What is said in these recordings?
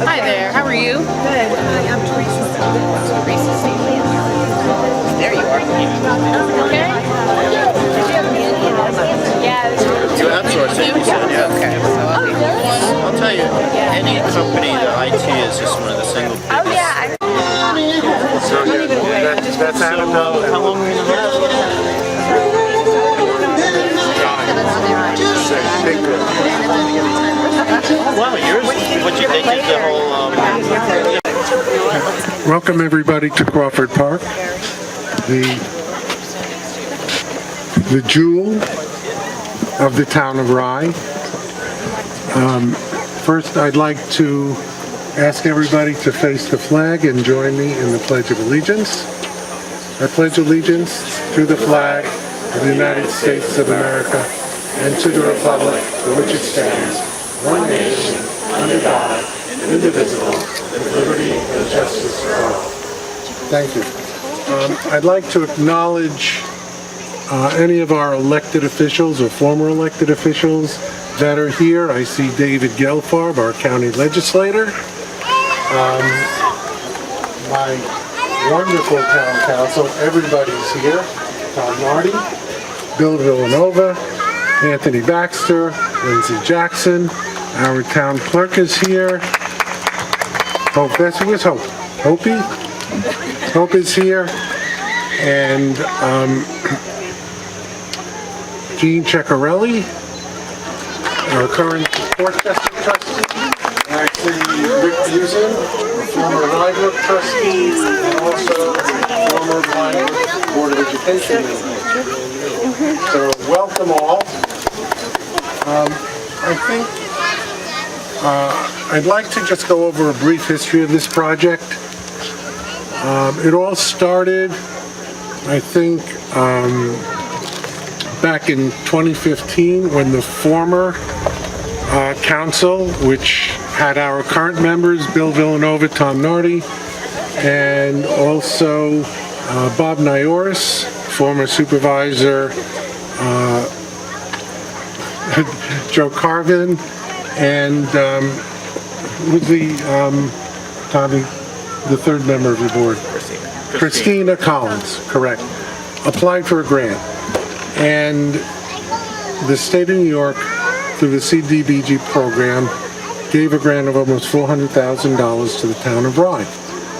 Hi there, how are you? Good. Hi, I'm Teresa. There you are. Okay? Yeah. You outsource it, you said, yeah. Okay. I'll tell you, any company, the IT is just one of the single biggest. Oh, yeah. So, that's Annabelle. How long were you in the Wow, yours, what you think is the whole, Welcome everybody to Crawford Park, the jewel of the town of Rye. First, I'd like to ask everybody to face the flag and join me in the Pledge of Allegiance. I pledge allegiance to the flag of the United States of America and to the republic for which it stands, one nation, under God, indivisible, with liberty and justice for all. Thank you. I'd like to acknowledge any of our elected officials or former elected officials that are here. I see David Gelfarb, our county legislator. My wonderful town council, everybody's here. Tom Nardi, Bill Villanova, Anthony Baxter, Lindsay Jackson. Our town clerk is here. Hope, that's who is Hope. Hopi? Hope is here. And Jean Ceccarelli, our current Westchester trustee. And I see Rick Busen, former Rybrook trustee, and also former Rybrook Board of Education member. So welcome all. I think I'd like to just go over a brief history of this project. It all started, I think, back in 2015 when the former council, which had our current members, Bill Villanova, Tom Nardi, and also Bob Nioris, former supervisor, Joe Carvin, and who's the Tommy, the third member of the board? Christina Collins, correct. Applied for a grant. And the state of New York, through the CDBG program, gave a grant of almost $400,000 to the town of Rye.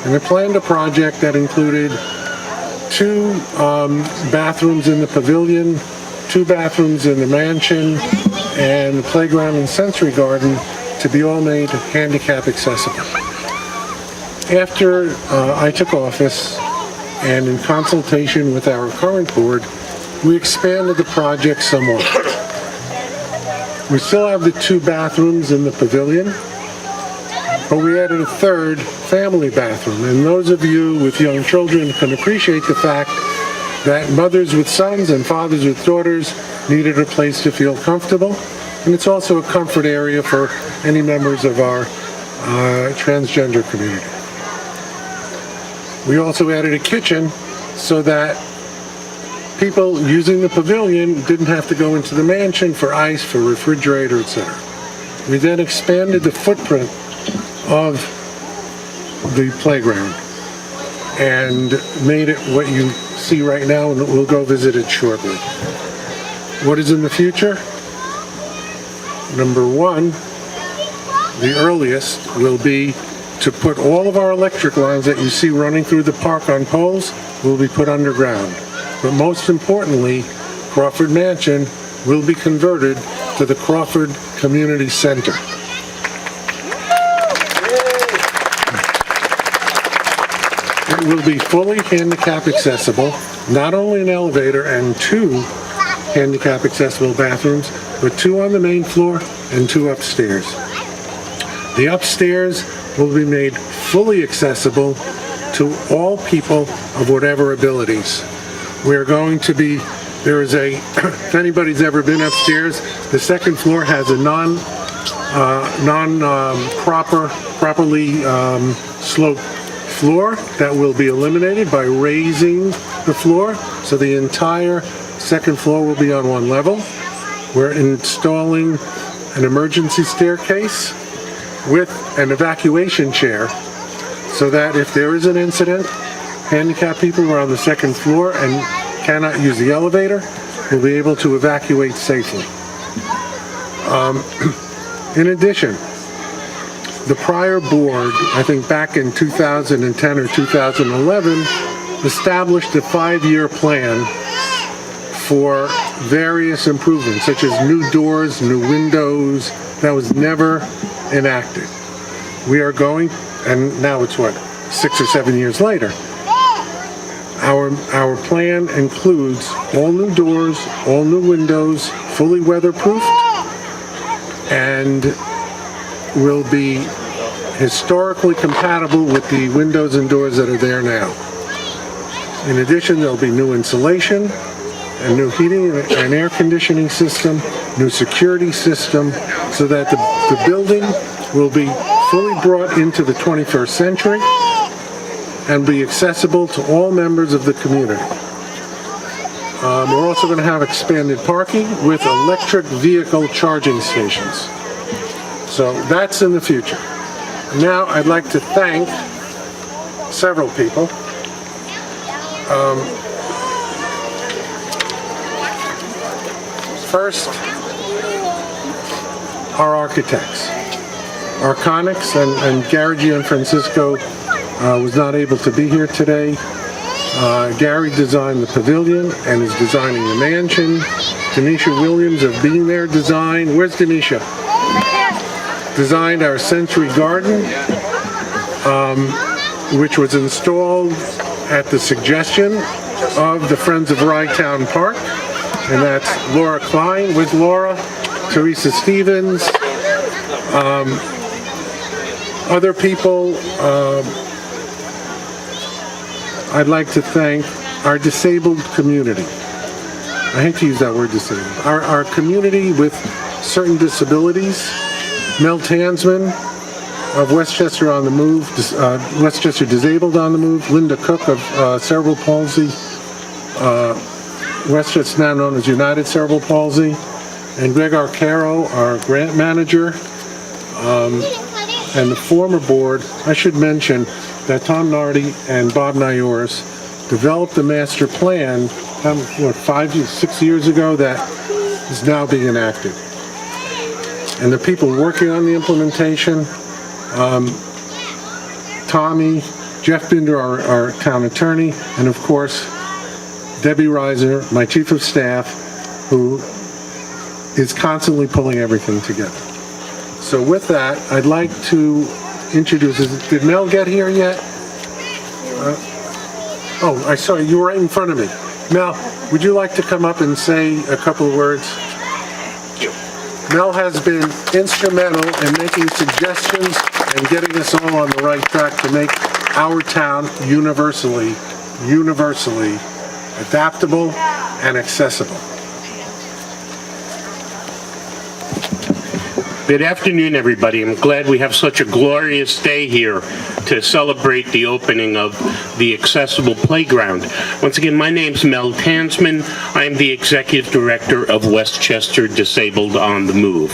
And it planned a project that included 2 bathrooms in the pavilion, 2 bathrooms in the mansion, and the playground and sensory garden to be all made handicap accessible. After I took office, and in consultation with our current board, we expanded the project somewhat. We still have the 2 bathrooms in the pavilion, but we added a 3rd family bathroom. And those of you with young children can appreciate the fact that mothers with sons and fathers with daughters needed a place to feel comfortable. And it's also a comfort area for any members of our transgender community. We also added a kitchen so that people using the pavilion didn't have to go into the mansion for ice, for refrigerator, etc. We then expanded the footprint of the playground and made it what you see right now, and we'll go visit it shortly. What is in the future? Number 1, the earliest will be to put all of our electric lines that you see running through the park on poles will be put underground. But most importantly, Crawford Mansion will be converted to the Crawford Community Center. It will be fully handicap accessible, not only an elevator and 2 handicap accessible bathrooms, but 2 on the main floor and 2 upstairs. The upstairs will be made fully accessible to all people of whatever abilities. We're going to be, there is a, if anybody's ever been upstairs, the 2nd floor has a properly sloped floor that will be eliminated by raising the floor, so the entire 2nd floor will be on one level. We're installing an emergency staircase. with an evacuation chair so that if there is an incident, handicapped people who are on the second floor and cannot use the elevator will be able to evacuate safely. In addition, the prior board, I think back in 2010 or 2011, established a 5-year plan for various improvements, such as new doors, new windows. That was never enacted. We are going, and now it's what, 6 or 7 years later. Our plan includes all new doors, all new windows, fully weatherproofed, and will be historically compatible with the windows and doors that are there now. In addition, there'll be new insulation, a new heating and air conditioning system, new security system, so that the building will be fully brought into the 21st century and be accessible to all members of the community. We're also going to have expanded parking with electric vehicle charging stations. So that's in the future. Now I'd like to thank several people. First, our architects. Arconics and Gary Gianfrancisco was not able to be here today. Gary designed the pavilion and is designing the mansion. Denisha Williams of Being There Design. Where's Denisha? Designed our Century Garden, which was installed at the suggestion of the Friends of Rytown Park. And that's Laura Klein with Laura, Teresa Stevens, other people. I'd like to thank our disabled community. I hate to use that word disabled. Our community with certain disabilities. Mel Tansman of Westchester on the Move, Westchester Disabled on the Move. Linda Cook of Cerebral Palsy. Westchester, now known as United Cerebral Palsy, and Greg Arcaro, our grant manager, and the former board. I should mention that Tom Nardi and Bob Nyoris developed a master plan, 6 years ago, that is now being enacted. And the people working on the implementation, Tommy, Jeff Binder, our town attorney, and of course, Debbie Reiser, my chief of staff, who is constantly pulling everything together. So with that, I'd like to introduce, did Mel get here yet? I saw you. You were right in front of me. Mel, would you like to come up and say a couple of words? Mel has been instrumental in making suggestions and getting us all on the right track to make our town universally adaptable and accessible. Good afternoon, everybody. I'm glad we have such a glorious day here to celebrate the opening of the accessible playground. Once again, my name's Mel Tansman. I'm the Executive Director of Westchester Disabled on the Move.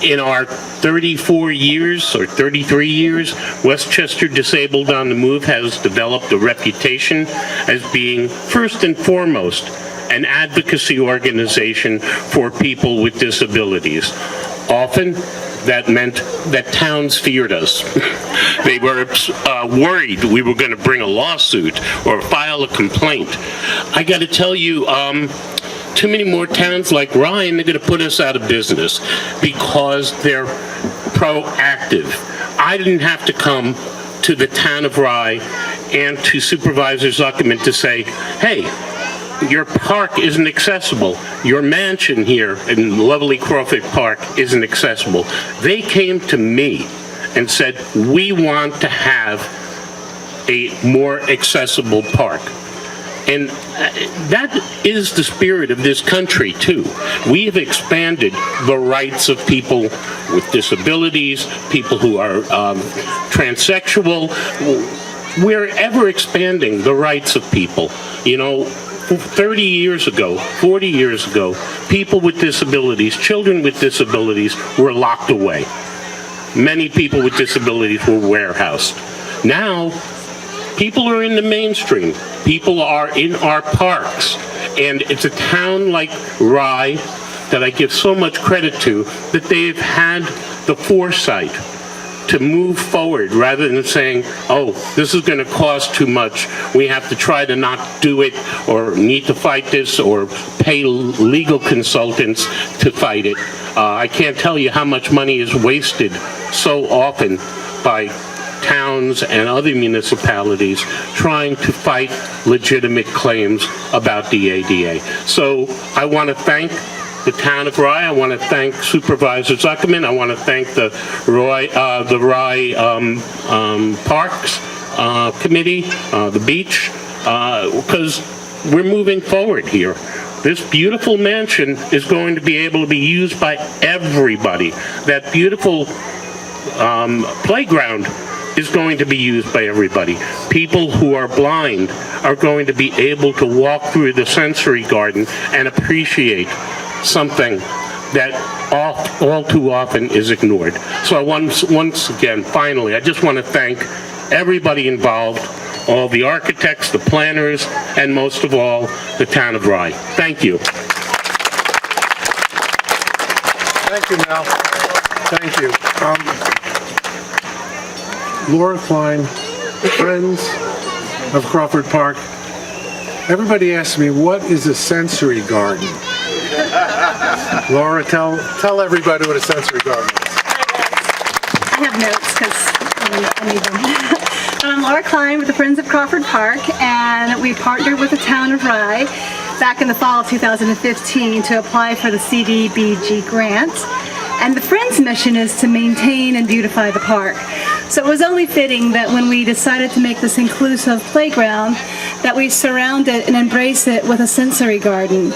In our 34 years or 33 years, Westchester Disabled on the Move has developed a reputation as being, first and foremost, an advocacy organization for people with disabilities. Often, that meant that towns feared us. They were worried we were going to bring a lawsuit or file a complaint. I got to tell you, too many more towns like Ryan, they're going to put us out of business because they're proactive. I didn't have to come to the town of Rye and to Supervisor Zuckerman to say, hey, your park isn't accessible. Your mansion here in lovely Crawford Park isn't accessible. They came to me and said, we want to have a more accessible park. And that is the spirit of this country, too. We have expanded the rights of people with disabilities, people who are transsexual. We're ever expanding the rights of people. You know, 30 years ago, 40 years ago, people with disabilities, children with disabilities, were locked away. many people with disabilities were warehoused. Now, people are in the mainstream. People are in our parks. And it's a town like Rye that I give so much credit to, that they've had the foresight to move forward rather than saying, oh, this is going to cost too much. We have to try to not do it, or need to fight this, or pay legal consultants to fight it. I can't tell you how much money is wasted so often by towns and other municipalities trying to fight legitimate claims about the ADA. So I want to thank the town of Rye. I want to thank Supervisor Zuckerman. I want to thank the Rye Parks Committee, the beach, because we're moving forward here. This beautiful mansion is going to be able to be used by everybody. That beautiful playground is going to be used by everybody. People who are blind are going to be able to walk through the sensory garden and appreciate something that all too often is ignored. So once again, finally, I just want to thank everybody involved, all the architects, the planners, and most of all, the town of Rye. Thank you. Thank you, Mel. Thank you. Laura Klein, Friends of Crawford Park. Everybody asks me, what is a sensory garden? Laura, tell everybody what a sensory garden is. I have notes because I need them. I'm Laura Klein with the Friends of Crawford Park, and we partnered with the town of Rye back in the fall of 2015 to apply for the CDBG grant. And the Friends' mission is to maintain and beautify the park. So it was only fitting that when we decided to make this inclusive playground, that we surround it and embrace it with a sensory garden.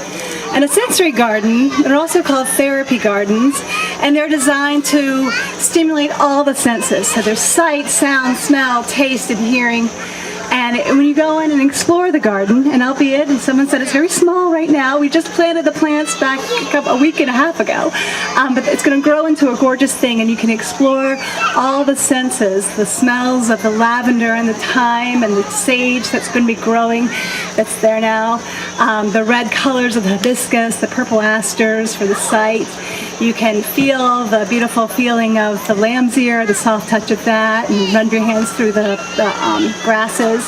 And a sensory garden, they're also called therapy gardens, and they're designed to stimulate all the senses. So there's sight, sound, smell, taste, and hearing. And when you go in and explore the garden, and albeit, and someone said it's very small right now, we just planted the plants back a week and a half ago, but it's going to grow into a gorgeous thing, and you can explore all the senses, the smells of the lavender and the thyme and the sage that's going to be growing, that's there now, the red colors of the hibiscus, the purple asters for the sight. You can feel the beautiful feeling of the lamb's ear, the soft touch of that, and run your hands through the grasses.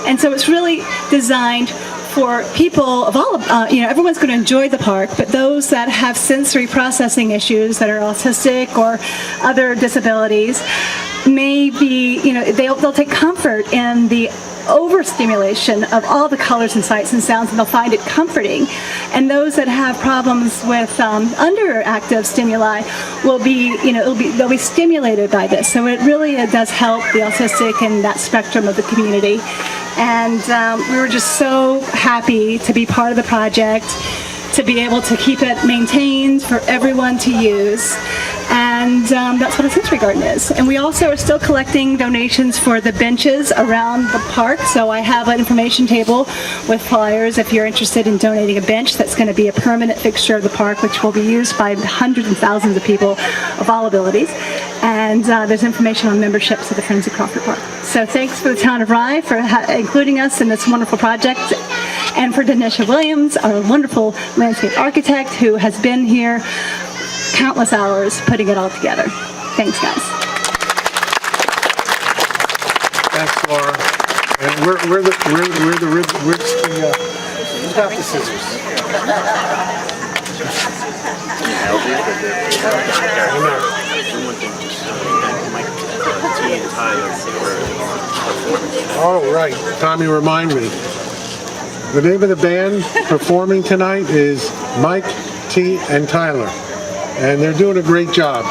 And so it's really designed for people of all, everyone's going to enjoy the park, but those that have sensory processing issues, that are autistic or other disabilities, may be, they'll take comfort in the overstimulation of all the colors and sights and sounds, and they'll find it comforting. And those that have problems with underactive stimuli will be, they'll be stimulated by this. So it really does help the autistic and that spectrum of the community. And we were just so happy to be part of the project, to be able to keep it maintained for everyone to use. And that's what a sensory garden is. And we also are still collecting donations for the benches around the park. So I have an information table with flyers if you're interested in donating a bench that's going to be a permanent fixture of the park, which will be used by hundreds and thousands of people of all abilities. And there's information on memberships of the Friends of Crawford Park. So thanks for the town of Rye for including us in this wonderful project. And for Danisha Williams, our wonderful landscape architect, who has been here countless hours putting it all together. Thanks, guys. Thanks, Laura. And where's who's got the scissors? Oh, right. Tommy, remind me. The name of the band performing tonight is Mike, T, and Tyler. And they're doing a great job.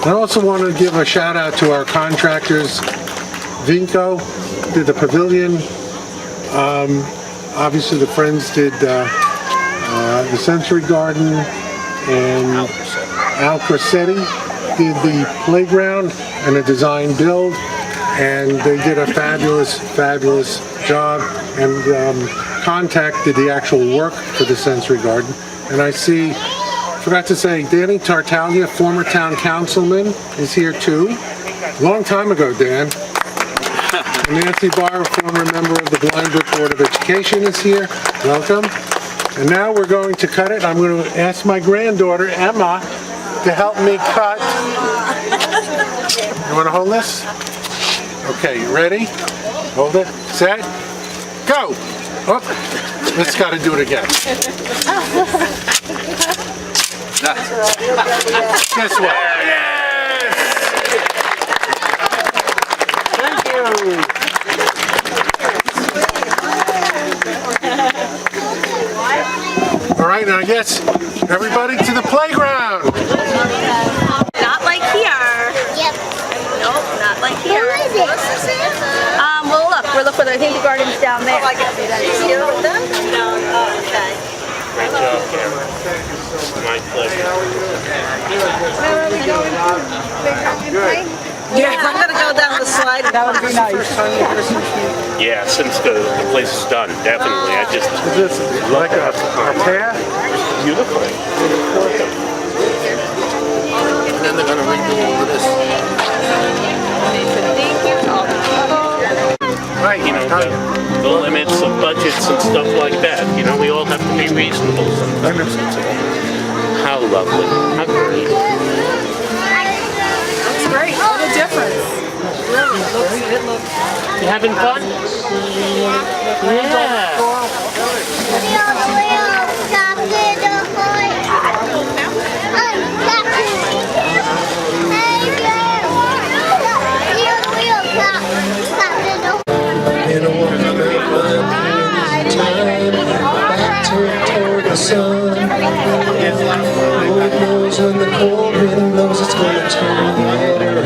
I also want to give a shout out to our contractors. Vinco did the pavilion. Obviously the Friends did the sensory garden, and Al Crescetti did the playground and a design build, and they did a fabulous job, and contacted the actual work for the sensory garden. And I see forgot to say, Danny Tartaglia, former town councilman, is here too. Long time ago, Dan. And Nancy Barr, former member of the Blind Brook Board of Education, is here. Welcome. And now we're going to cut it. I'm going to ask my granddaughter, Emma, to help me cut. You want to hold this? Okay, you ready? Hold it. Set. Go! Oh, let's got to do it again. Guess what? Yes! Thank you. All right, now I guess everybody to the playground. Not like here. Yep. Nope, not like here. Where is it? Well, look, we're looking. I think the garden's down there. Oh, I can see that. You see them? No. Oh, okay. Great job, Cameron. My pleasure. Where are we going to? Yeah, I'm gonna go down the slide. That would be nice. Yeah, since the place is done, definitely. I just Is this like a path? beautiful. And then they're gonna redo all of this. Right. You know, the limits of budgets and stuff like that. You know, we all have to be reasonable sometimes. How lovely. How great. It's great. What a difference. Really, it looks. You having fun? Yeah. In a woman time back toward the sun. Lord knows when the cold wind blows, it's gonna turn better.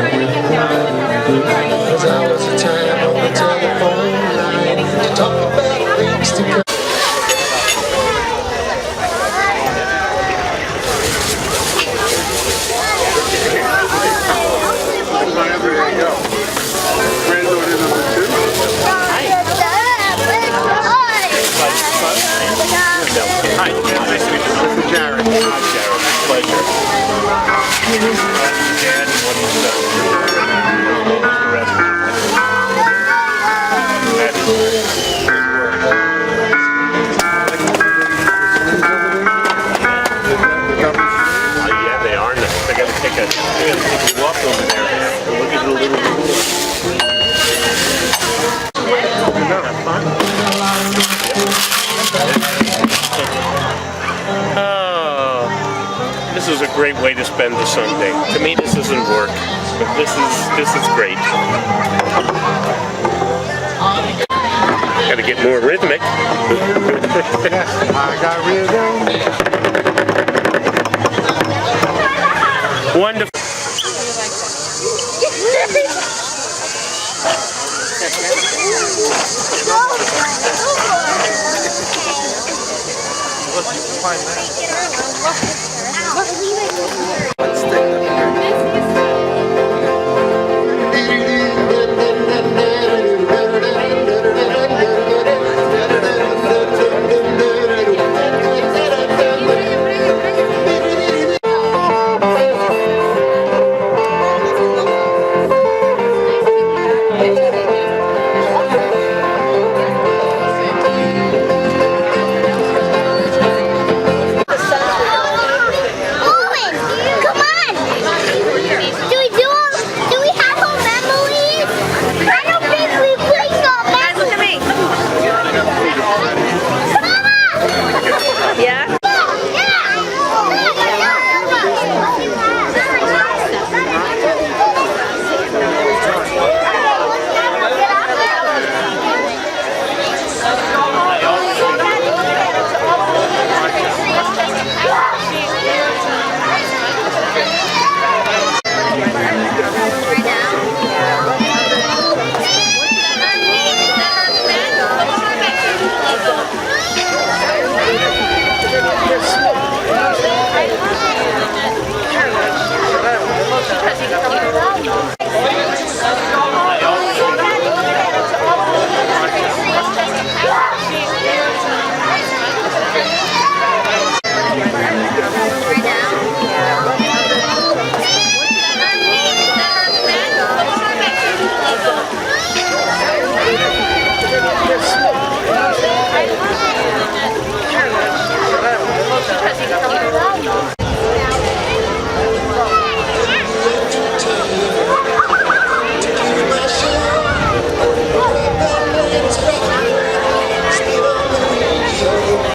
Cause I was a time on the telephone line to talk about things to come. There you go. Granddaughter number 2. Hi, nice to meet you. This is Jared. Hi, Jared. Pleasure. Dad, what is that? The rest of that yeah, they are. They gotta take a walk over there and look at the little Oh, this is a great way to spend the Sunday. To me, this isn't work, but this is great. Got to get more rhythmic. I got rhythm. Wonderful. Look,